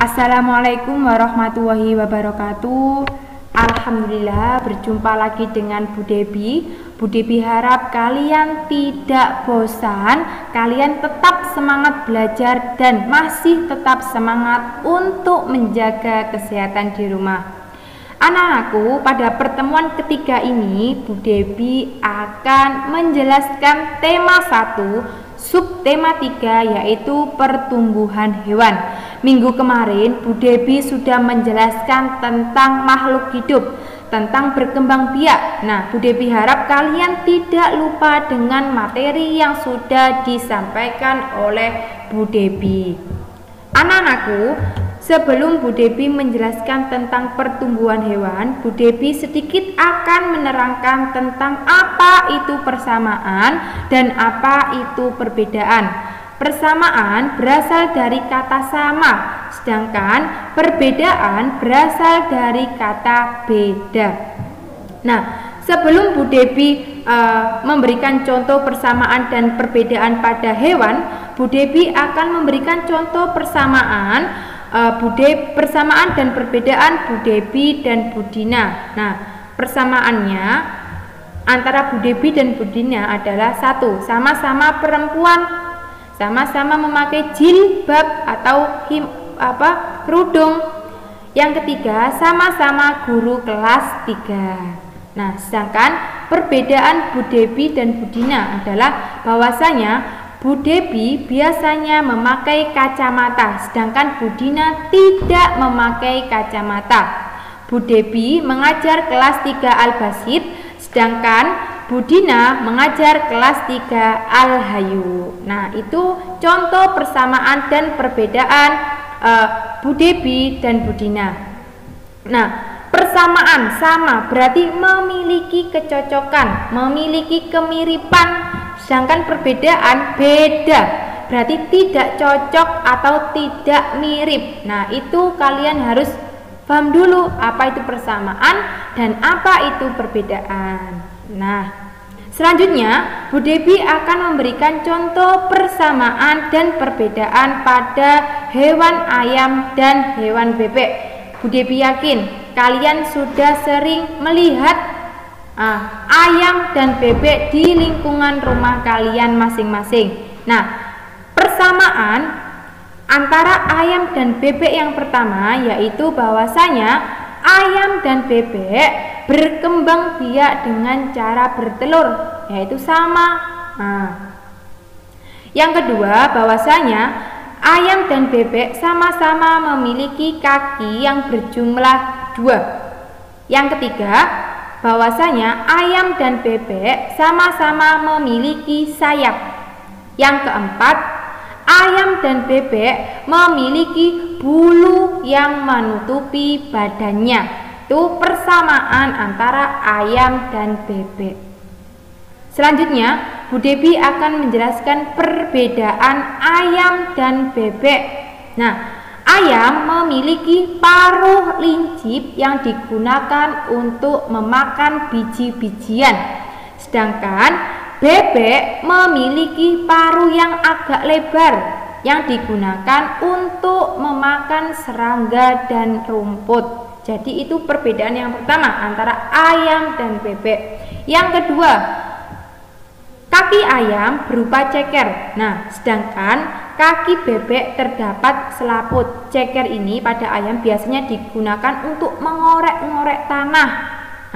Assalamualaikum warahmatullahi wabarakatuh. Alhamdulillah berjumpa lagi dengan Bu Debi. Bu Debi harap kalian tidak bosan, kalian tetap semangat belajar dan masih tetap semangat untuk menjaga kesehatan di rumah. Anak-anakku, pada pertemuan ketiga ini Bu Debi akan menjelaskan tema 1, subtema 3, yaitu pertumbuhan hewan. Minggu kemarin Bu Debi sudah menjelaskan tentang makhluk hidup, tentang berkembang biak. Nah, Bu Debi harap kalian tidak lupa dengan materi yang sudah disampaikan oleh Bu Debi. Anak-anakku, sebelum Bu Debi menjelaskan tentang pertumbuhan hewan, Bu Debi sedikit akan menerangkan tentang apa itu persamaan dan apa itu perbedaan. Persamaan berasal dari kata sama, sedangkan perbedaan berasal dari kata beda. Nah, sebelum Bu Debi memberikan contoh persamaan dan perbedaan pada hewan, Bu Debi akan memberikan contoh persamaan persamaan dan perbedaan Bu Debi dan Bu Dina. Nah, persamaannya antara Bu Debi dan Bu Dina adalah 1. Sama-sama perempuan, sama-sama memakai jilbab atau kerudung. Yang ketiga, sama-sama guru kelas 3. Nah, sedangkan perbedaan Bu Debi dan Bu Dina adalah bahwasanya Bu Debi biasanya memakai kacamata, sedangkan Bu Dina tidak memakai kacamata. Bu Debi mengajar kelas 3 Al-Basit, sedangkan Bu Dina mengajar kelas 3 Al-Hayu. Nah, itu contoh persamaan dan perbedaan Bu Debi dan Bu Dina. Nah, persamaan sama berarti memiliki kecocokan, memiliki kemiripan, sedangkan perbedaan beda berarti tidak cocok atau tidak mirip. Nah, itu kalian harus paham dulu apa itu persamaan dan apa itu perbedaan. Nah, selanjutnya Bu Debi akan memberikan contoh persamaan dan perbedaan pada hewan ayam dan hewan bebek. Bu Debi yakin kalian sudah sering melihat ayam dan bebek di lingkungan rumah kalian masing-masing. Nah, persamaan antara ayam dan bebek yang pertama yaitu bahwasanya ayam dan bebek berkembang biak dengan cara bertelur, yaitu sama. Yang kedua, bahwasanya ayam dan bebek sama-sama memiliki kaki yang berjumlah 2. Yang ketiga, bahwasanya ayam dan bebek sama-sama memiliki sayap. Yang keempat, ayam dan bebek memiliki bulu yang menutupi badannya. Itu persamaan antara ayam dan bebek. Selanjutnya, Bu Debi akan menjelaskan perbedaan ayam dan bebek. Nah, ayam memiliki paruh lincip yang digunakan untuk memakan biji-bijian, sedangkan bebek memiliki paruh yang agak lebar yang digunakan untuk memakan serangga dan rumput. Jadi itu perbedaan yang pertama antara ayam dan bebek. Yang kedua, kaki ayam berupa ceker. Nah, sedangkan kaki bebek terdapat selaput. Ceker ini pada ayam biasanya digunakan untuk mengorek-ngorek tanah.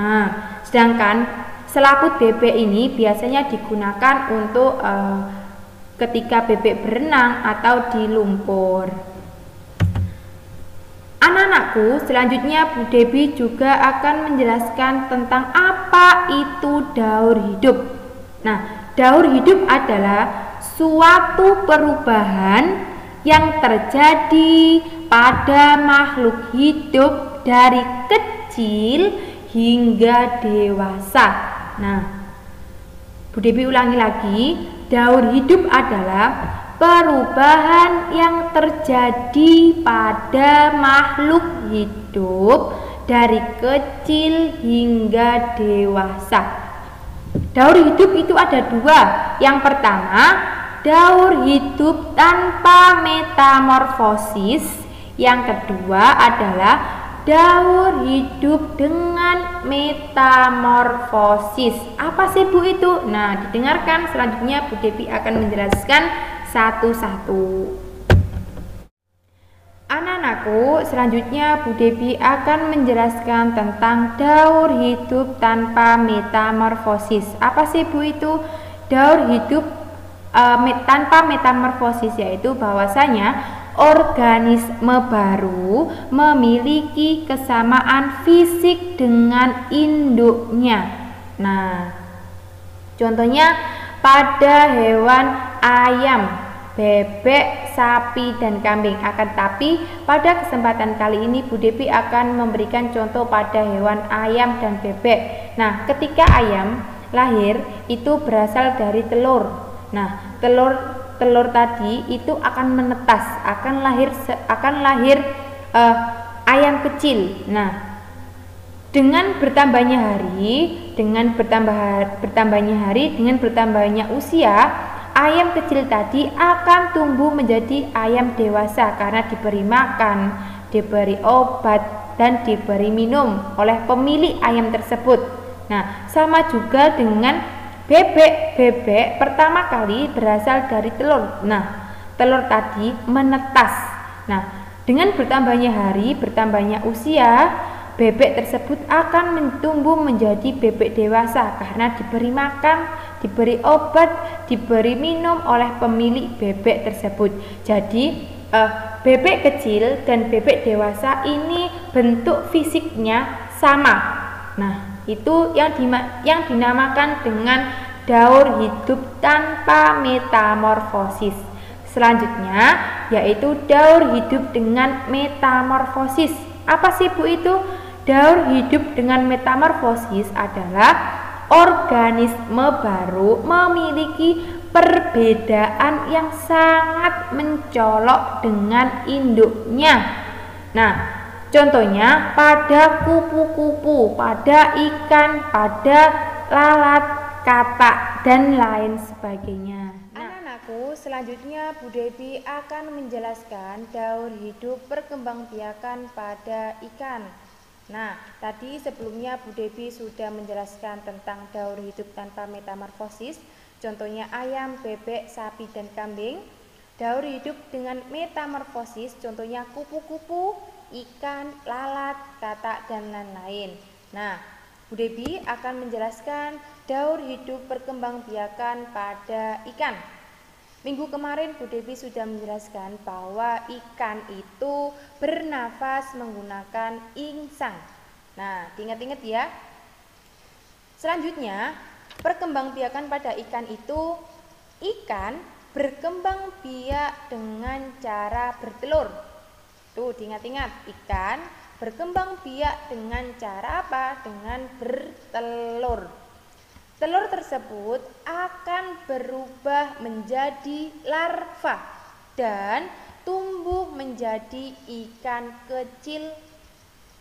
Nah, sedangkan selaput bebek ini biasanya digunakan untuk ketika bebek berenang atau di lumpur. Anak-anakku, selanjutnya Bu Debi juga akan menjelaskan tentang apa itu daur hidup. Nah, daur hidup adalah suatu perubahan yang terjadi pada makhluk hidup dari kecil hingga dewasa. Nah, Bu Debi ulangi lagi, daur hidup adalah perubahan yang terjadi pada makhluk hidup dari kecil hingga dewasa. Daur hidup itu ada 2. Yang pertama, daur hidup tanpa metamorfosis. Yang kedua adalah daur hidup dengan metamorfosis. Apa sih Bu itu? Nah, didengarkan selanjutnya Bu Devi akan menjelaskan satu-satu. Anak-anakku, selanjutnya Bu Devi akan menjelaskan tentang daur hidup tanpa metamorfosis. Apa sih Bu itu? Daur hidup tanpa metamorfosis yaitu bahwasanya organisme baru memiliki kesamaan fisik dengan induknya. Nah, contohnya pada hewan ayam, bebek, sapi, dan kambing. Akan tapi pada kesempatan kali ini Bu Devi akan memberikan contoh pada hewan ayam dan bebek. Nah, ketika ayam lahir itu berasal dari telur. Nah, telur tadi itu akan menetas, akan lahir ayam kecil. Nah, dengan bertambahnya hari, dengan bertambahnya usia, ayam kecil tadi akan tumbuh menjadi ayam dewasa karena diberi makan, diberi obat, dan diberi minum oleh pemilik ayam tersebut. Nah, sama juga dengan bebek. Bebek pertama kali berasal dari telur. Nah, telur tadi menetas. Nah, dengan bertambahnya hari, bertambahnya usia, bebek tersebut akan tumbuh menjadi bebek dewasa karena diberi makan, diberi obat, diberi minum oleh pemilik bebek tersebut. Jadi bebek kecil dan bebek dewasa ini bentuk fisiknya sama. Nah, itu yang dinamakan dengan daur hidup tanpa metamorfosis. Selanjutnya yaitu daur hidup dengan metamorfosis. Apa sih Bu itu? Daur hidup dengan metamorfosis adalah organisme baru memiliki perbedaan yang sangat mencolok dengan induknya. Nah, contohnya pada kupu-kupu, pada ikan, pada lalat, katak, dan lain sebagainya. Anak-anakku, selanjutnya Bu Devi akan menjelaskan daur hidup perkembangbiakan pada ikan. Nah, tadi sebelumnya Bu Devi sudah menjelaskan tentang daur hidup tanpa metamorfosis, contohnya ayam, bebek, sapi, dan kambing. Daur hidup dengan metamorfosis, contohnya kupu-kupu, ikan, lalat, katak, dan lain-lain. Nah, Bu Devi akan menjelaskan daur hidup perkembangbiakan pada ikan. Minggu kemarin Bu Devi sudah menjelaskan bahwa ikan itu bernafas menggunakan insang. Nah, diingat-ingat ya. Selanjutnya, perkembangbiakan pada ikan itu, ikan berkembang biak dengan cara bertelur. Tuh, diingat-ingat, ikan berkembang biak dengan cara apa? Dengan bertelur. Telur tersebut akan berubah menjadi larva dan tumbuh menjadi ikan kecil.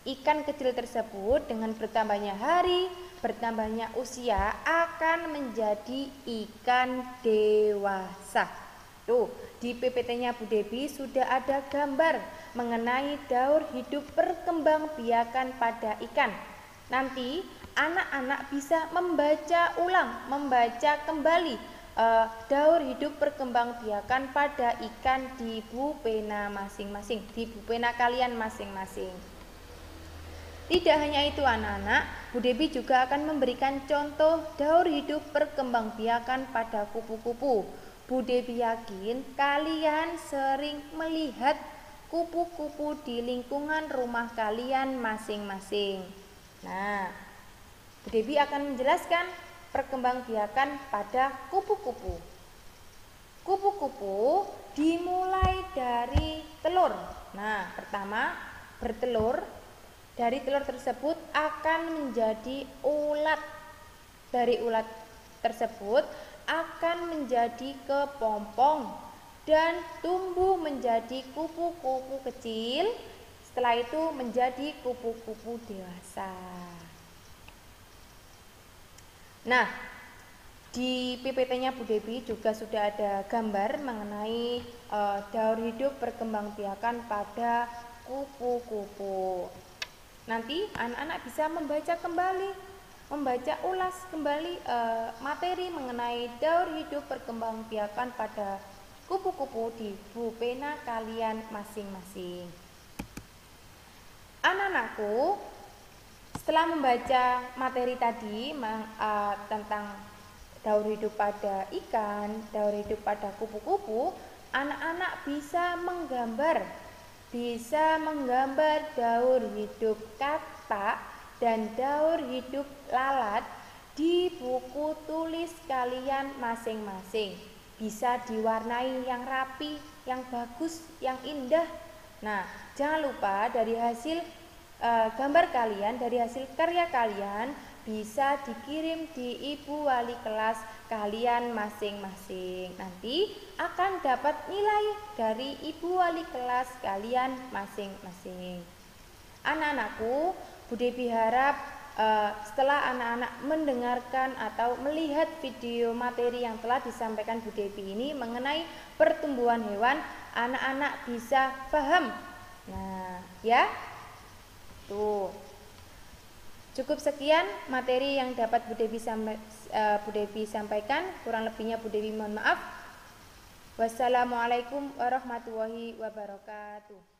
Ikan kecil tersebut dengan bertambahnya hari, bertambahnya usia akan menjadi ikan dewasa. Tuh, di PPT-nya Bu Devi sudah ada gambar mengenai daur hidup perkembangbiakan pada ikan. Nanti anak-anak bisa membaca ulang, membaca kembali daur hidup perkembangbiakan pada ikan di buku-pena masing-masing, di buku-pena kalian masing-masing. Tidak hanya itu anak-anak, Bu Devi juga akan memberikan contoh daur hidup perkembangbiakan pada kupu-kupu. Bu Devi yakin kalian sering melihat kupu-kupu di lingkungan rumah kalian masing-masing. Nah, Bu Devi akan menjelaskan perkembangbiakan pada kupu-kupu. Kupu-kupu dimulai dari telur. Nah, pertama bertelur. Dari telur tersebut akan menjadi ulat. Dari ulat tersebut akan menjadi kepompong dan tumbuh menjadi kupu-kupu kecil. Setelah itu menjadi kupu-kupu dewasa. Nah, di PPT-nya Bu Devi juga sudah ada gambar mengenai daur hidup perkembangbiakan pada kupu-kupu. Nanti anak-anak bisa membaca ulas kembali materi mengenai daur hidup perkembangbiakan pada kupu-kupu di buku pena kalian masing-masing. Anak-anakku, setelah membaca materi tadi tentang daur hidup pada ikan, daur hidup pada kupu-kupu, anak-anak bisa menggambar daur hidup katak dan daur hidup lalat di buku tulis kalian masing-masing. Bisa diwarnai yang rapi, yang bagus, yang indah. Nah, jangan lupa dari hasil gambar kalian, dari hasil karya kalian bisa dikirim di ibu wali kelas kalian masing-masing. Nanti akan dapat nilai dari ibu wali kelas kalian masing-masing. Anak-anakku, Bu Debi harap setelah anak-anak mendengarkan atau melihat video materi yang telah disampaikan Bu Debi ini mengenai pertumbuhan hewan, anak-anak bisa paham. Nah, ya. Tuh. Cukup sekian materi yang dapat Bu Debi sampaikan. Kurang lebihnya Bu Debi mohon maaf. Wassalamualaikum warahmatullahi wabarakatuh.